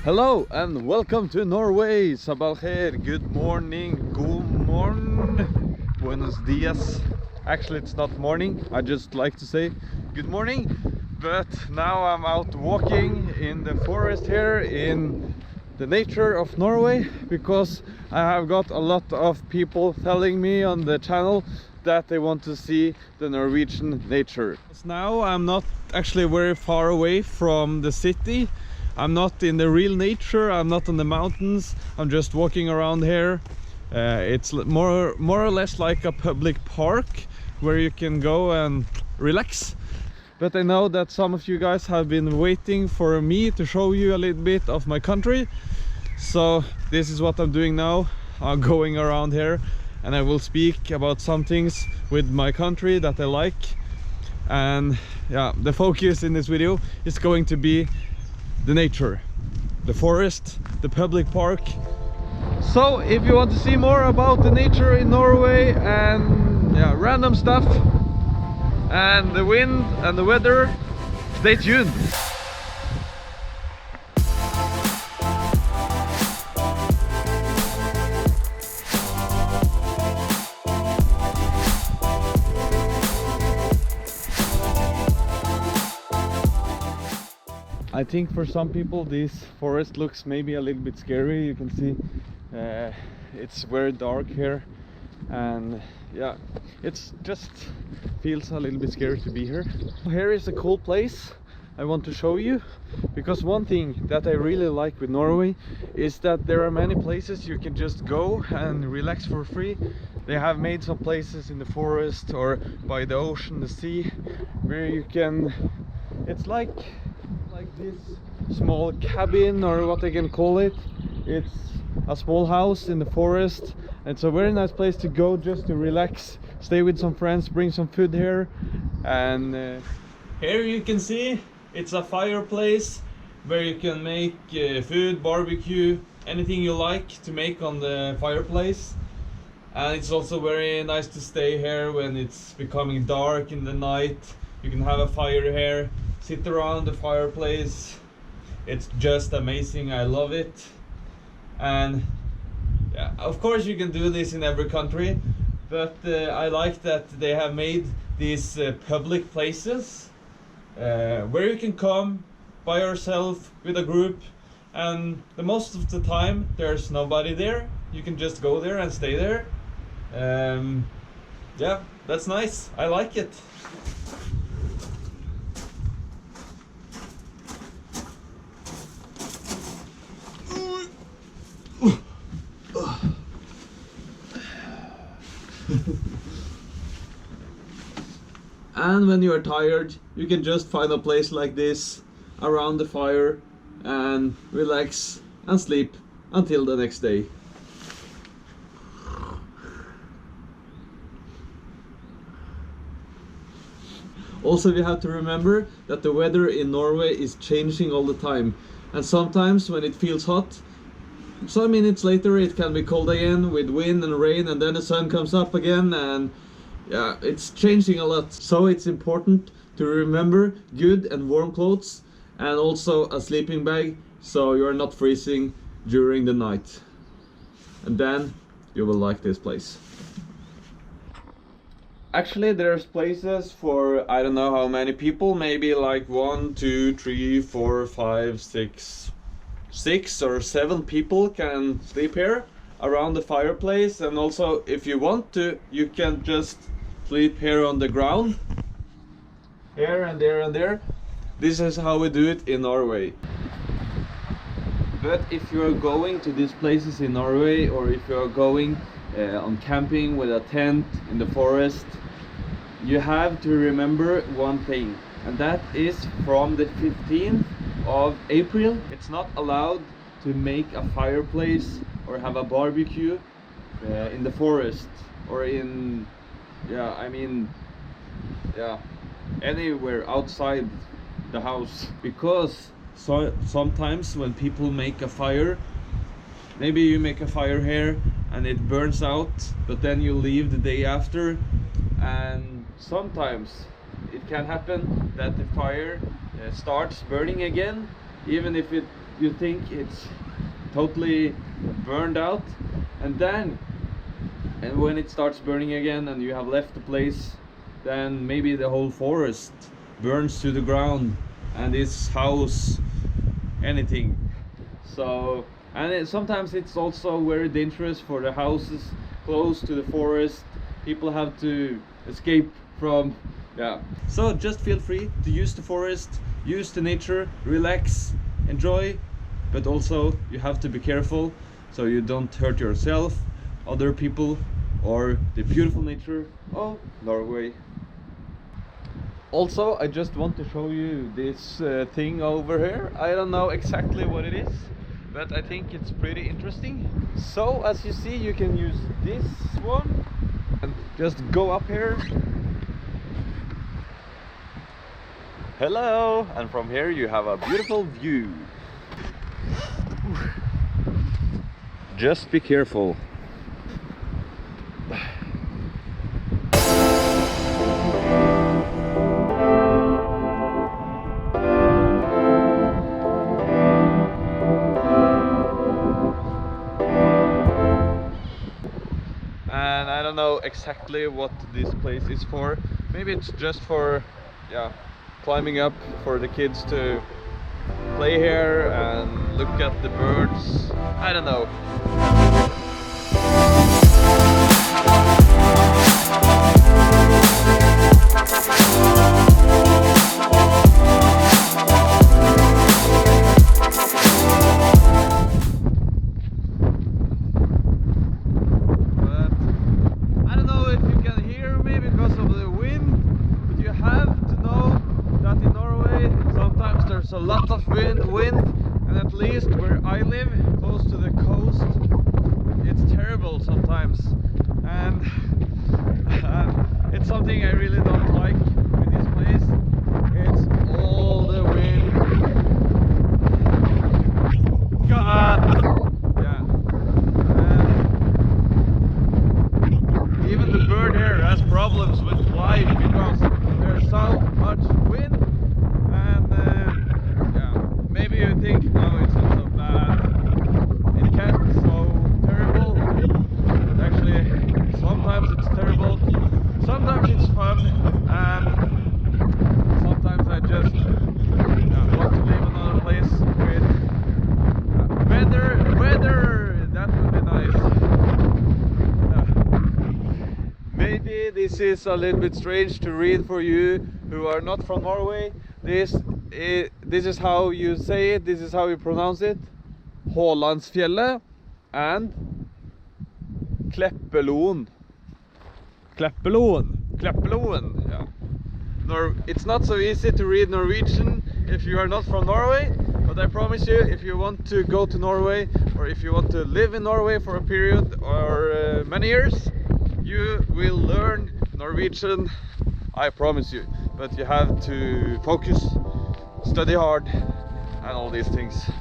Hello and welcome to Norway. Sabal khair, good morning, god morgen, buenos dias. Actually, it's not morning, I just like to say good morning. But now I'm out walking in the forest here in the nature of Norway, because I have got a lot of people telling me on the channel that they want to see the Norwegian nature. Now I'm not actually very far away from the city. I'm not in the real nature, I'm not on the mountains, I'm just walking around here. It's more or less like a public park where you can go and relax. But I know that some of you guys have been waiting for me to show you a little bit of my country. So this is what I'm doing now. I'm going around here and I will speak about some things with my country that I like. And yeah, the focus in this video is going to be the nature, the forest, the public park. So if you want to see more about the nature in Norway and yeah, random stuff and the wind and the weather, stay tuned. I think for some people this forest looks maybe a little bit scary. You can see it's very dark here, and yeah, it's just feels a little bit scary to be here. Here is a cool place I want to show you, because one thing that I really like with Norway is that there are many places you can just go and relax for free. They have made some places in the forest or by the ocean, the sea, where you can, it's like this small cabin, or what I can call it. It's a small house in the forest. It's a very nice place to go just to relax, stay with some friends, bring some food here. And here you can see it's a fireplace where you can make food, barbecue, anything you like to make on the fireplace. And it's also very nice to stay here when it's becoming dark in the night. You can have a fire here, sit around the fireplace. It's just amazing, I love it. And yeah, of course you can do this in every country, but I like that they have made these public places where you can come by yourself with a group, and the most of the time there's nobody there. You can just go there and stay there. Yeah, that's nice, I like it. And when you are tired, you can just find a place like this around the fire and relax and sleep until the next day. Also, we have to remember that the weather in Norway is changing all the time, and sometimes when it feels hot, some minutes later it can be cold again with wind and rain, and then the sun comes up again, and yeah, it's changing a lot. So it's important to remember good and warm clothes, and also a sleeping bag so you're not freezing during the night. And then you will like this place. Actually, there's places for I don't know how many people, maybe like 1, 2, 3, 4, 5, 6 or 7 people can sleep here around the fireplace. And also, if you want to, you can just sleep here on the ground, here and there and there. This is how we do it in Norway. But if you are going to these places in Norway, or if you are going on camping with a tent in the forest, you have to remember one thing, and that is from the 15th of April, it's not allowed to make a fireplace or have a barbecue in the forest, or in, yeah, I mean, yeah, anywhere outside the house. Because sometimes when people make a fire, maybe you make a fire here and it burns out, but then you leave the day after, and sometimes it can happen that the fire starts burning again, even if it you think it's totally burned out, and when it starts burning again and you have left the place, then maybe the whole forest burns to the ground and this house, anything. So, and sometimes it's also very dangerous for the houses close to the forest. People have to escape from, yeah. So just feel free to use the forest, use the nature, relax, enjoy, but also you have to be careful so you don't hurt yourself, other people, or the beautiful nature of Norway. Also, I just want to show you this thing over here. I don't know exactly what it is, but I think it's pretty interesting. So as you see, you can use this one and just go up here. Hello! And from here you have a beautiful view. Just be careful. And I don't know exactly what this place is for. Maybe it's just for, yeah, climbing up, for the kids to play here and look at the birds. I don't know. A lot of wind, and at least where I live, close to the coast, it's terrible sometimes, and it's something I really don't like with this place. It's all the wind. God! Yeah. And even the bird here has problems with flying because there's so much wind. Maybe you think, no, it's not so bad, it can't be so terrible, but actually sometimes it's terrible, sometimes it's fun, and sometimes I just want to live in another place with weather, that would be nice. Maybe this is a little bit strange to read for you who are not from Norway. This is how you say it, this is how you pronounce it. Hålandsfjellet and Kleppeloen. Kleppeloen, yeah. It's not so easy to read Norwegian if you are not from Norway, but I promise you, if you want to go to Norway, or if you want to live in Norway for a period or many years, you will learn Norwegian, I promise you. But you have to focus, study hard, and all these things.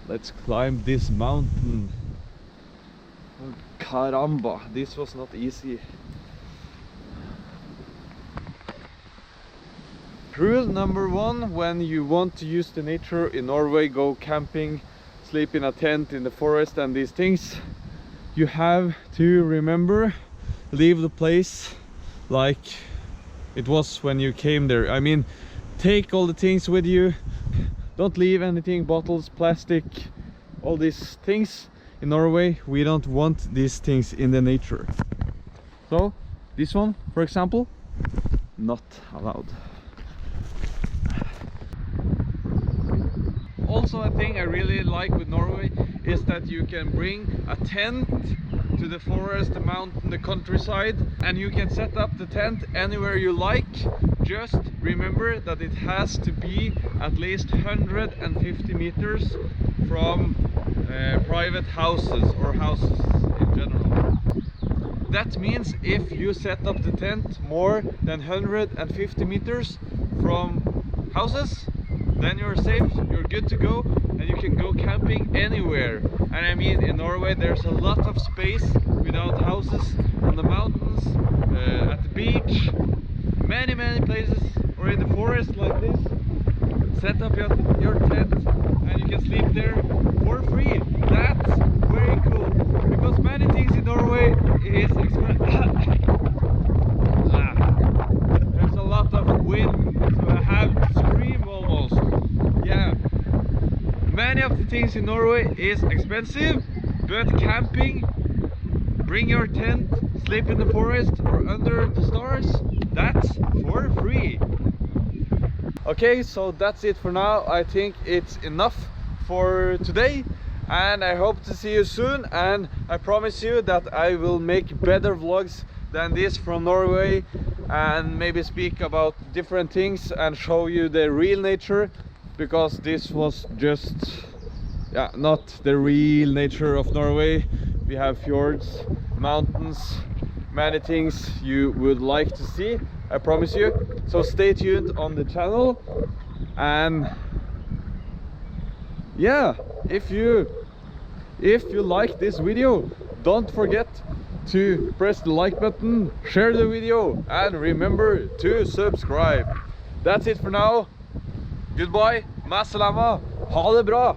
Let's climb this mountain. Oh, caramba, this was not easy. Rule number one, when you want to use the nature in Norway, go camping, sleep in a tent in the forest and these things, you have to remember, leave the place like it was when you came there. I mean, take all the things with you. Don't leave anything, bottles, plastic, all these things. In Norway, we don't want these things in the nature. So, this one, for example, not allowed. Also, a thing I really like with Norway is that you can bring a tent to the forest, the mountain, the countryside, and you can set up the tent anywhere you like. just remember that it has to be at least 150 meters from private houses or houses in general. That means if you set up the tent more than 150 meters from houses, then you're safe, you're good to go, and you can go camping anywhere. And I mean, in Norway there's a lot of space without houses, on the mountains, at the beach, many places, or in the forest like this. Set up your tent and you can sleep there for free. That's very cool, because many things in Norway is there's a lot of wind, so I have to scream almost. Yeah, many of the things in Norway is expensive, but camping, bring your tent, sleep in the forest or under the stars, that's for free. Okay, so that's it for now. I think it's enough for today, and I hope to see you soon, and I promise you that I will make better vlogs than this from Norway, and maybe speak about different things and show you the real nature, because this was just not the real nature of Norway. We have fjords, mountains, many things you would like to see, I promise you. So stay tuned on the channel, and yeah, if you like this video, don't forget to press the like button, share the video, and remember to subscribe. That's it for now. Goodbye, masalama, ha det bra.